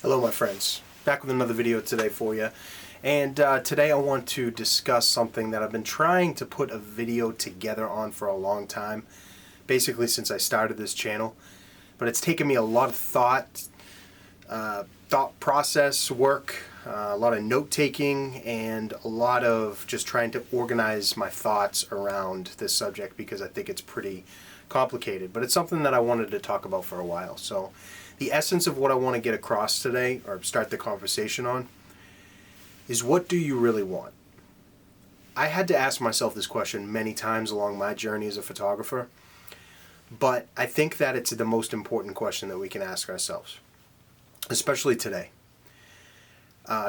Hello my friends, back with another video today for you, and today I want to discuss something that I've been trying to put a video together on for a long time, basically since I started this channel, but it's taken me a lot of thought process work, a lot of note taking, and a lot of just trying to organize my thoughts around this subject because I think it's pretty complicated, but it's something that I wanted to talk about for a while. So the essence of what I want to get across today, or start the conversation on, is what do you really want? I had to ask myself this question many times along my journey as a photographer, but I think that it's the most important question that we can ask ourselves, especially today.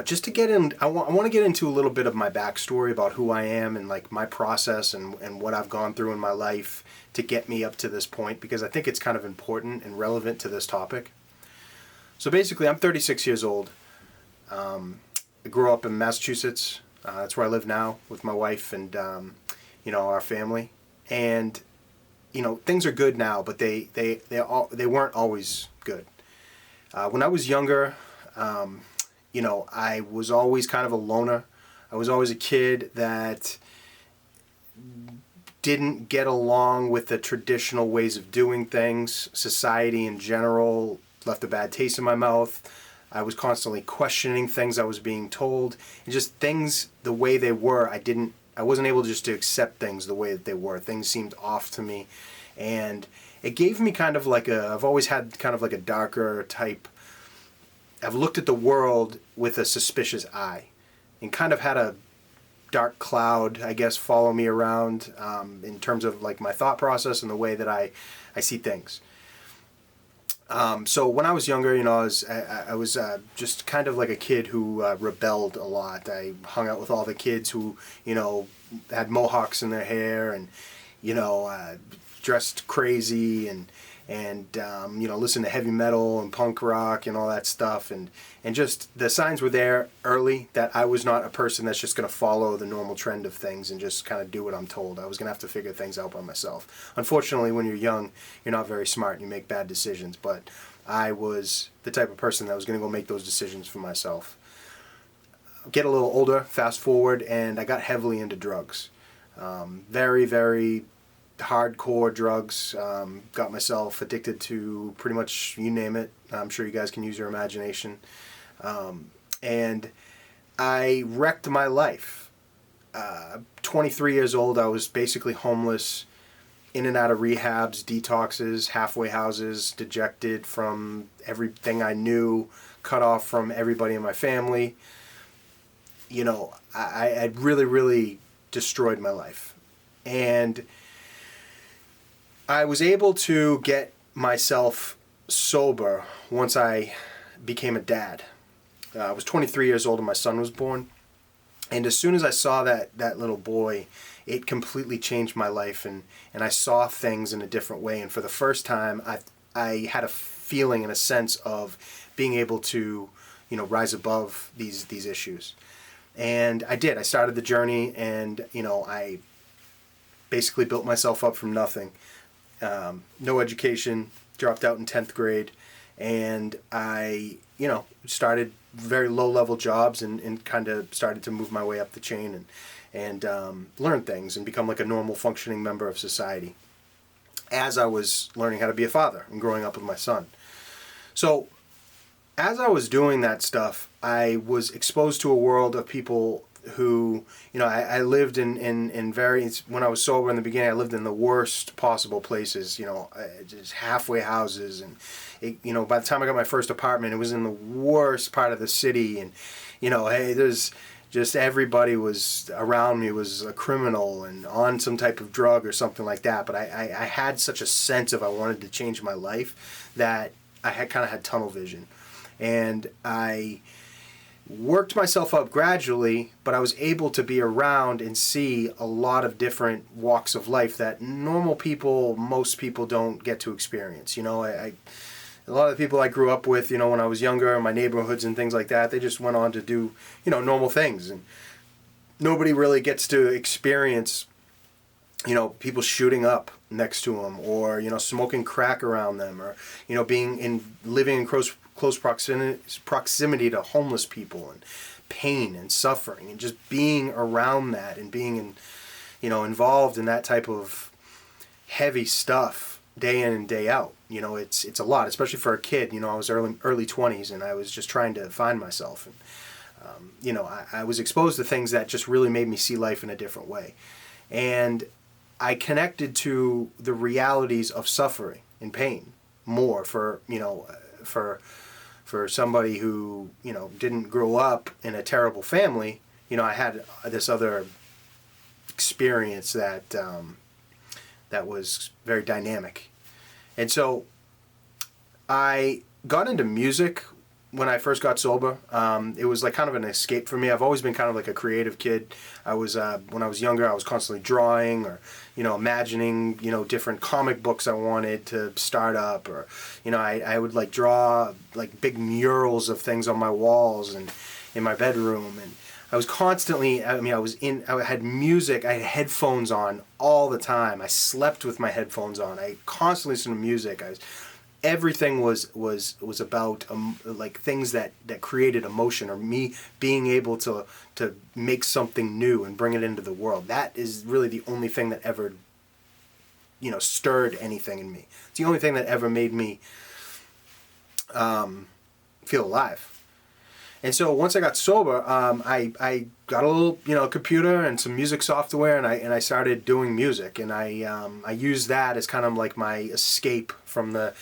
Just to get in, I want to get into a little bit of my backstory about who I am and like my process and what I've gone through in my life to get me up to this point, because I think it's kind of important and relevant to this topic. So basically, I'm 36 years old. I grew up in Massachusetts. That's where I live now with my wife and our family. And things are good now, but they weren't always good. When I was younger, I was always kind of a loner. I was always a kid that didn't get along with the traditional ways of doing things. Society in general left a bad taste in my mouth. I was constantly questioning things I was being told, and just things the way they were. I wasn't able just to accept things the way that they were. Things seemed off to me, and it gave me kind of like I've always had kind of like a darker type. I've looked at the world with a suspicious eye, and kind of had a dark cloud, I guess, follow me around in terms of like my thought process and the way that I see things. So when I was younger, I was just kind of like a kid who rebelled a lot. I hung out with all the kids who, had mohawks in their hair and, dressed crazy and listened to heavy metal and punk rock and all that stuff. And just the signs were there early that I was not a person that's just going to follow the normal trend of things and just kind of do what I'm told. I was going to have to figure things out by myself. Unfortunately, when you're young, you're not very smart and you make bad decisions. But I was the type of person that was going to go make those decisions for myself. Get a little older, fast forward, and I got heavily into drugs. Very, very hardcore drugs. Got myself addicted to pretty much you name it. I'm sure you guys can use your imagination. And I wrecked my life. 23 years old, I was basically homeless, in and out of rehabs, detoxes, halfway houses, dejected from everything I knew, cut off from everybody in my family. I really, really destroyed my life. And I was able to get myself sober once I became a dad. I was 23 years old and my son was born. And as soon as I saw that little boy, it completely changed my life, and I saw things in a different way. And for the first time, I had a feeling and a sense of being able to, rise above these issues. And I did. I started the journey, and, I basically built myself up from nothing. No education, dropped out in 10th grade, and I, started very low-level jobs and kind of started to move my way up the chain and learn things and become like a normal functioning member of society as I was learning how to be a father and growing up with my son. So as I was doing that stuff, I was exposed to a world of people who, I lived in various, when I was sober in the beginning, I lived in the worst possible places, just halfway houses. And, by the time I got my first apartment, it was in the worst part of the city. And, there's just everybody was around me was a criminal and on some type of drug or something like that. But I had such a sense of I wanted to change my life that I kind of had tunnel vision. And I worked myself up gradually, but I was able to be around and see a lot of different walks of life that most people don't get to experience. A lot of the people I grew up with, when I was younger, in my neighborhoods and things like that, they just went on to do, normal things. And nobody really gets to experience, people shooting up next to them, or, smoking crack around them, or, living in close proximity to homeless people and pain and suffering, and just being around that and being involved in that type of heavy stuff day in and day out. It's a lot, especially for a kid. I was early 20s, and I was just trying to find myself. And I was exposed to things that just really made me see life in a different way. And I connected to the realities of suffering and pain more for somebody who, didn't grow up in a terrible family. I had this other experience that was very dynamic. And so I got into music when I first got sober. It was like kind of an escape for me. I've always been kind of like a creative kid. I was when I was younger, I was constantly drawing or imagining different comic books I wanted to start up, or I would like draw like big murals of things on my walls and in my bedroom. And I was constantly, I had music, I had headphones on all the time. I slept with my headphones on. I constantly listened to music. Everything was about like things that created emotion, or me being able to make something new and bring it into the world. That is really the only thing that ever stirred anything in me. It's the only thing that ever made me feel alive. And so once I got sober, I got a little computer and some music software, and I started doing music, and I used that as kind of like my escape from the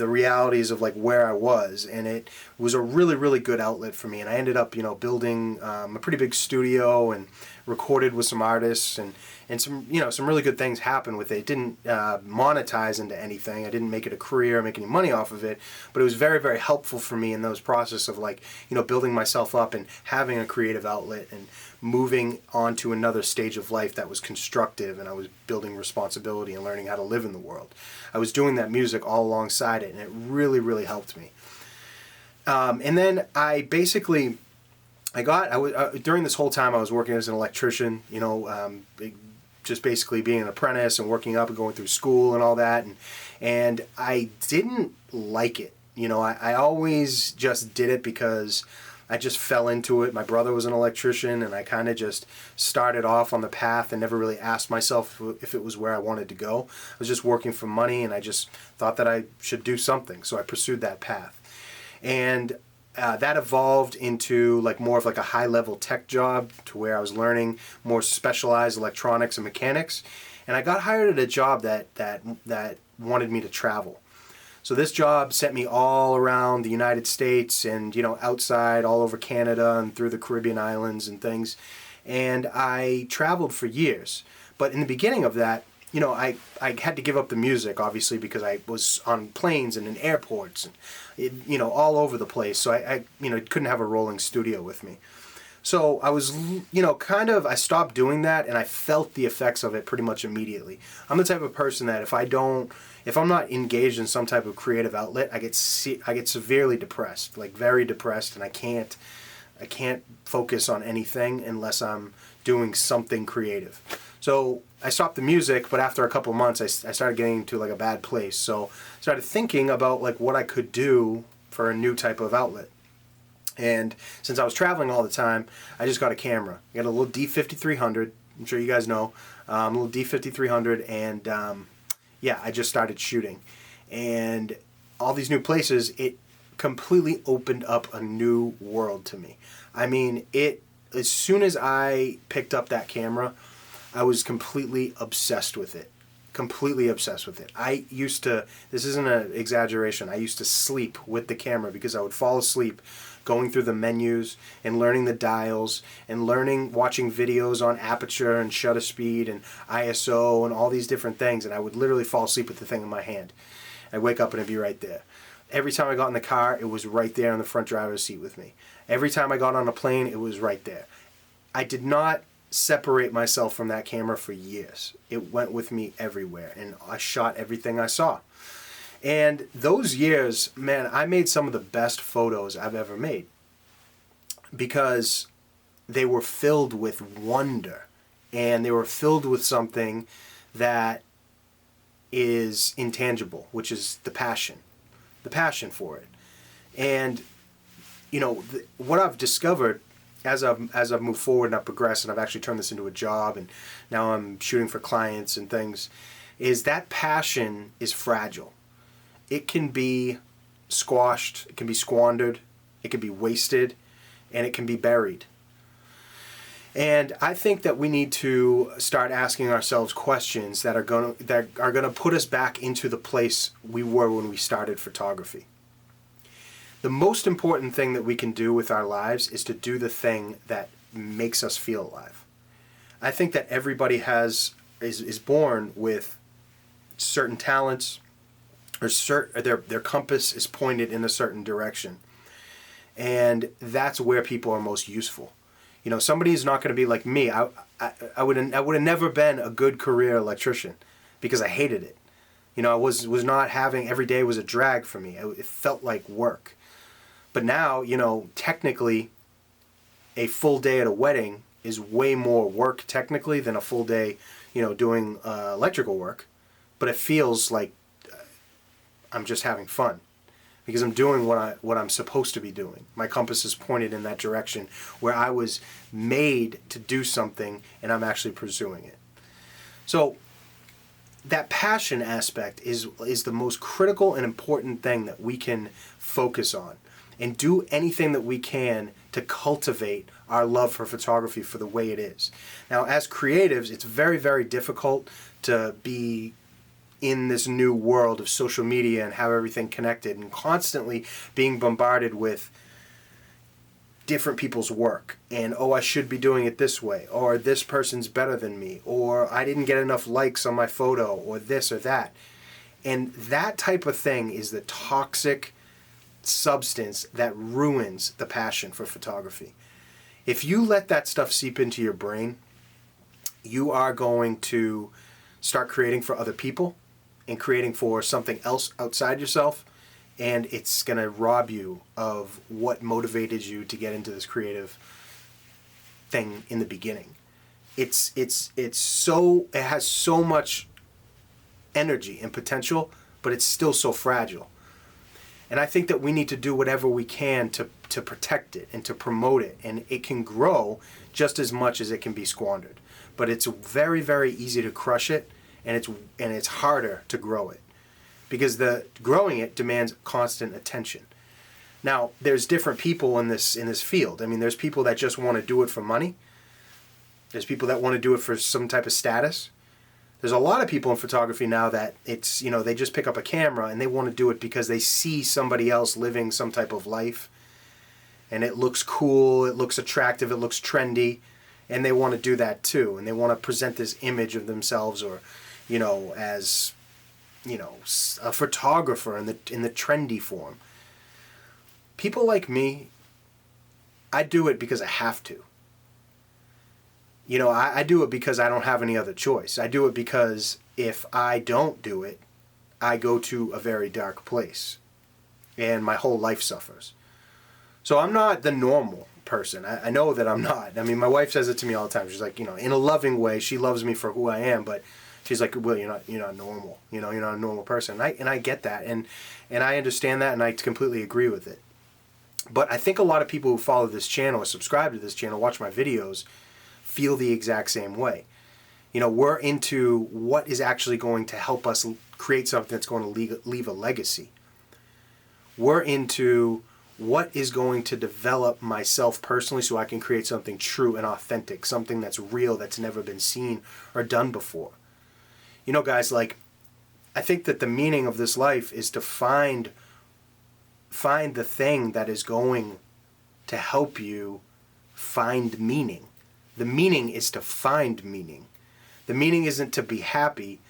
realities of like where I was, and it was a really, really good outlet for me. And I ended up building a pretty big studio and recorded with some artists, and some some really good things happened with it. It didn't monetize into anything. I didn't make it a career or make any money off of it, but it was very, very helpful for me in those process of like building myself up and having a creative outlet and moving on to another stage of life that was constructive, and I was building responsibility and learning how to live in the world. I was doing that music all alongside it, and it really, really helped me. And then during this whole time I was working as an electrician, just basically being an apprentice and working up and going through school and all that, and I didn't like it. I always just did it because I just fell into it. My brother was an electrician, and I kind of just started off on the path and never really asked myself if it was where I wanted to go. I was just working for money, and I just thought that I should do something, so I pursued that path. And that evolved into like more of like a high-level tech job, to where I was learning more specialized electronics and mechanics. And I got hired at a job that wanted me to travel. So this job sent me all around the United States and, outside, all over Canada and through the Caribbean islands and things. And I traveled for years. But in the beginning of that, I had to give up the music, obviously, because I was on planes and in airports and, all over the place. So I couldn't have a rolling studio with me. So I was, I stopped doing that, and I felt the effects of it pretty much immediately. I'm the type of person that if I'm not engaged in some type of creative outlet, I get severely depressed, like very depressed, and I can't focus on anything unless I'm doing something creative. So I stopped the music, but after a couple of months, I started getting to like a bad place. So I started thinking about like what I could do for a new type of outlet. And since I was traveling all the time, I just got a camera. I got a little D5300. I'm sure you guys know, a little D5300, and I just started shooting. And all these new places, it completely opened up a new world to me. I mean, as soon as I picked up that camera, I was completely obsessed with it. Completely obsessed with it. This isn't an exaggeration, I used to sleep with the camera because I would fall asleep going through the menus and learning the dials and watching videos on aperture and shutter speed and ISO and all these different things, and I would literally fall asleep with the thing in my hand. I'd wake up and it'd be right there. Every time I got in the car, it was right there in the front driver's seat with me. Every time I got on a plane, it was right there. I did not separate myself from that camera for years. It went with me everywhere, and I shot everything I saw. And those years, man, I made some of the best photos I've ever made because they were filled with wonder, and they were filled with something that is intangible, which is the passion for it. And, what I've discovered as I've moved forward and I've progressed and I've actually turned this into a job and now I'm shooting for clients and things, is that passion is fragile. It can be squashed, it can be squandered, it can be wasted, and it can be buried. And I think that we need to start asking ourselves questions that are going to put us back into the place we were when we started photography. The most important thing that we can do with our lives is to do the thing that makes us feel alive. I think that everybody is born with certain talents, or their compass is pointed in a certain direction, and that's where people are most useful. Somebody is not going to be like me. I would have never been a good career electrician because I hated it. I was not having, every day was a drag for me. It felt like work. But now, technically, a full day at a wedding is way more work technically than a full day, doing electrical work. But it feels like I'm just having fun because I'm doing what I'm supposed to be doing. My compass is pointed in that direction where I was made to do something and I'm actually pursuing it. So that passion aspect is the most critical and important thing that we can focus on and do anything that we can to cultivate our love for photography for the way it is. Now, as creatives, it's very, very difficult to be in this new world of social media and have everything connected and constantly being bombarded with different people's work and, oh, I should be doing it this way, or this person's better than me, or I didn't get enough likes on my photo, or this or that. And that type of thing is the toxic substance that ruins the passion for photography. If you let that stuff seep into your brain, you are going to start creating for other people and creating for something else outside yourself, and it's going to rob you of what motivated you to get into this creative thing in the beginning. It has so much energy and potential, but it's still so fragile. And I think that we need to do whatever we can to protect it and to promote it. And it can grow just as much as it can be squandered. But it's very, very easy to crush it, and it's harder to grow it. Because the growing it demands constant attention. Now, there's different people in this field. I mean, there's people that just want to do it for money. There's people that want to do it for some type of status. There's a lot of people in photography now that it's, they just pick up a camera and they want to do it because they see somebody else living some type of life and it looks cool, it looks attractive, it looks trendy, and they want to do that too. And they want to present this image of themselves or, as, a photographer in the trendy form. People like me, I do it because I have to. I do it because I don't have any other choice. I do it because if I don't do it, I go to a very dark place and my whole life suffers. So I'm not the normal person. I know that I'm not. I mean, my wife says it to me all the time. She's like, in a loving way, she loves me for who I am, but she's like, well, you're not normal. You're not a normal person. And I get that. And I understand that, and I completely agree with it. But I think a lot of people who follow this channel or subscribe to this channel, watch my videos, feel the exact same way. We're into what is actually going to help us create something that's going to leave a legacy. We're into what is going to develop myself personally so I can create something true and authentic, something that's real, that's never been seen or done before. Guys, I think that the meaning of this life is to find the thing that is going to help you find meaning. The meaning is to find meaning. The meaning isn't to be happy.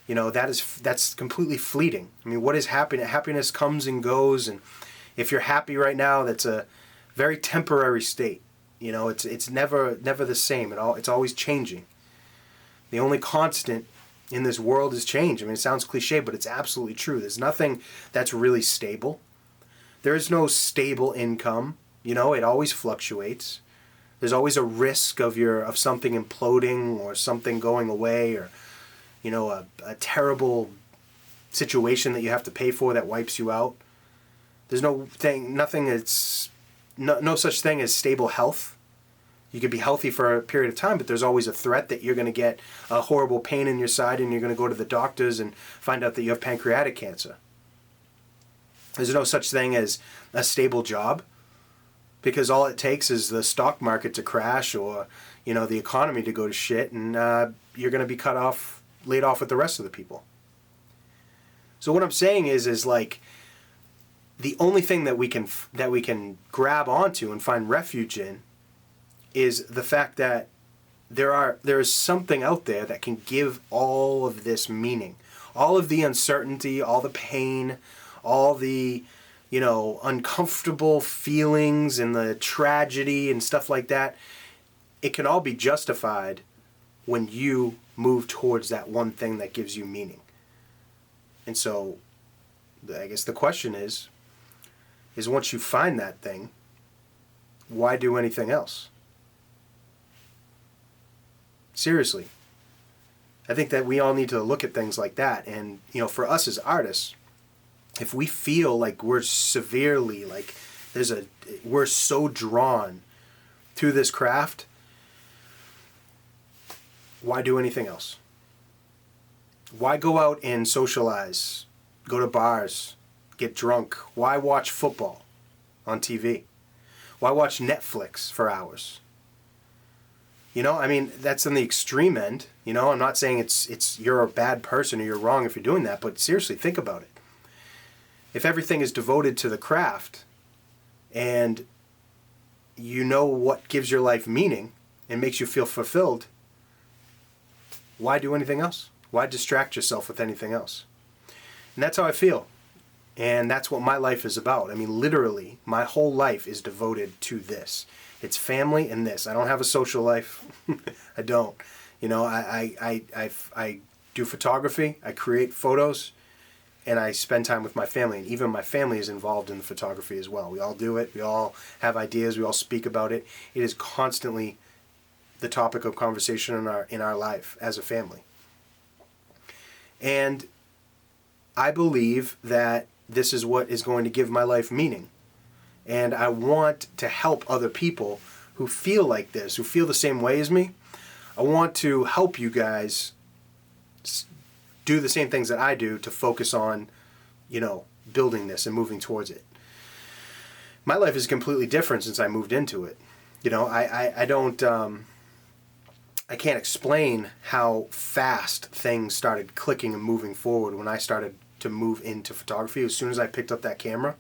That's completely fleeting. I mean, what is happiness? Happiness comes and goes, and if you're happy right now, that's a very temporary state. It's never the same at all. It's always changing. The only constant in this world is change. I mean, it sounds cliche, but it's absolutely true. There's nothing that's really stable. There is no stable income. It always fluctuates. There's always a risk of something imploding or something going away or, a terrible situation that you have to pay for that wipes you out. There's no such thing as stable health. You could be healthy for a period of time, but there's always a threat that you're going to get a horrible pain in your side and you're going to go to the doctors and find out that you have pancreatic cancer. There's no such thing as a stable job, because all it takes is the stock market to crash or, the economy to go to shit, and you're going to be laid off with the rest of the people. So what I'm saying is like, the only thing that we can grab onto and find refuge in is the fact that there is something out there that can give all of this meaning, all of the uncertainty, all the pain, all the uncomfortable feelings and the tragedy and stuff like that. It can all be justified when you move towards that one thing that gives you meaning. And so I guess the question is once you find that thing, why do anything else? Seriously. I think that we all need to look at things like that. And, for us as artists, if we feel like we're severely, we're so drawn to this craft, why do anything else? Why go out and socialize, go to bars, get drunk? Why watch football on TV? Why watch Netflix for hours? That's on the extreme end. I'm not saying it's you're a bad person or you're wrong if you're doing that, but seriously, think about it. If everything is devoted to the craft and what gives your life meaning and makes you feel fulfilled, why do anything else? Why distract yourself with anything else? And that's how I feel. And that's what my life is about. Literally, my whole life is devoted to this. It's family and this. I don't have a social life. I don't. I do photography. I create photos. And I spend time with my family. And even my family is involved in the photography as well. We all do it. We all have ideas. We all speak about it. It is constantly the topic of conversation in our life as a family. And I believe that this is what is going to give my life meaning. And I want to help other people who feel like this, who feel the same way as me. I want to help you guys do the same things that I do to focus on, building this and moving towards it. My life is completely different since I moved into it. I can't explain how fast things started clicking and moving forward when I started to move into photography. As soon as I picked up that camera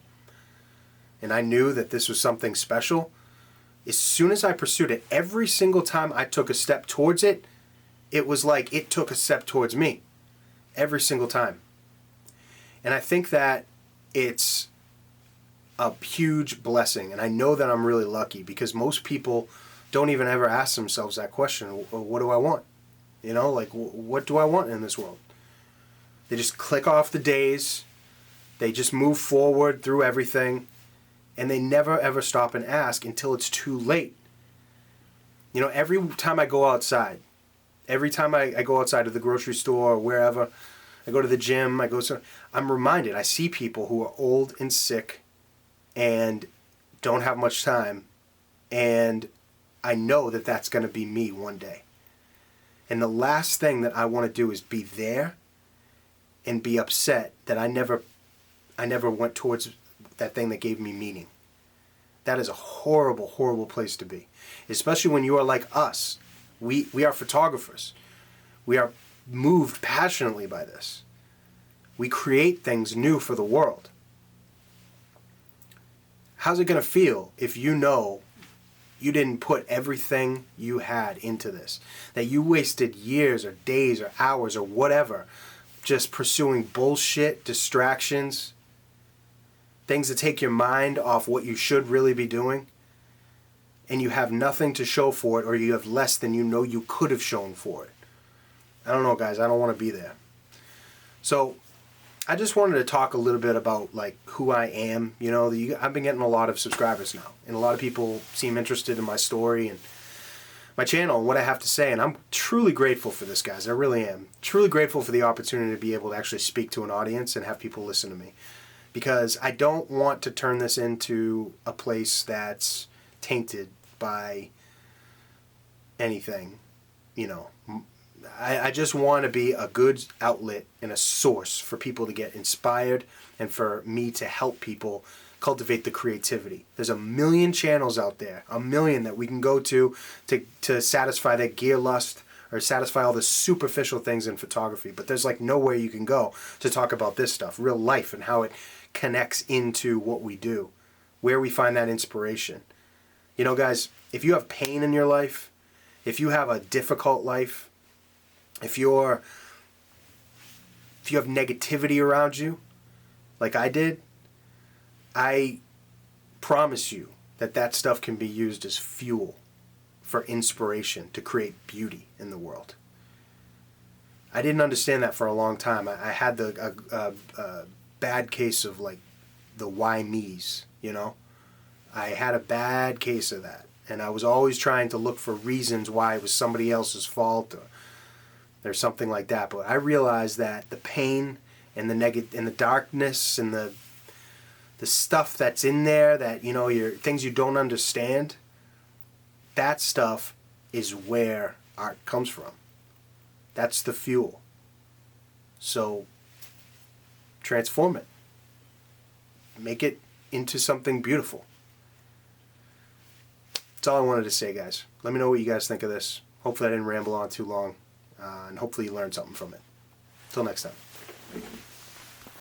and I knew that this was something special, as soon as I pursued it, every single time I took a step towards it, it was like it took a step towards me. Every single time. And I think that it's a huge blessing. And I know that I'm really lucky because most people don't even ever ask themselves that question. What do I want? What do I want in this world? They just click off the days. They just move forward through everything. And they never ever stop and ask until it's too late. Every time I go outside, every time I go outside to the grocery store or wherever, I go to the gym, I'm reminded, I see people who are old and sick and don't have much time, and I know that that's going to be me one day. And the last thing that I want to do is be there and be upset that I never went towards that thing that gave me meaning. That is a horrible, horrible place to be, especially when you are like us. We are photographers. We are moved passionately by this. We create things new for the world. How's it going to feel if you know you didn't put everything you had into this? That you wasted years or days or hours or whatever just pursuing bullshit, distractions, things that take your mind off what you should really be doing, and you have nothing to show for it, or you have less than you could have shown for it. I don't know, guys. I don't want to be there. So I just wanted to talk a little bit about who I am. I've been getting a lot of subscribers now, and a lot of people seem interested in my story and my channel and what I have to say, and I'm truly grateful for this, guys. I really am. Truly grateful for the opportunity to be able to actually speak to an audience and have people listen to me. because I don't want to turn this into a place that's tainted by anything, you know. I just want to be a good outlet and a source for people to get inspired and for me to help people cultivate the creativity. There's a million channels out there, a million that we can go to satisfy that gear lust or satisfy all the superficial things in photography. But there's like nowhere you can go to talk about this stuff, real life, and how it connects into what we do, where we find that inspiration. You know, guys, if you have pain in your life, if you have a difficult life, if you have negativity around you, like I did, I promise you that stuff can be used as fuel for inspiration to create beauty in the world. I didn't understand that for a long time. I had a bad case of like the why me's, you know? I had a bad case of that. And I was always trying to look for reasons why it was somebody else's fault or something like that. But I realized that the pain and the darkness and the stuff that's in there, that, you know, things you don't understand, that stuff is where art comes from. That's the fuel. So transform it. Make it into something beautiful. That's all I wanted to say, guys. Let me know what you guys think of this. Hopefully I didn't ramble on too long, and hopefully you learned something from it. Till next time.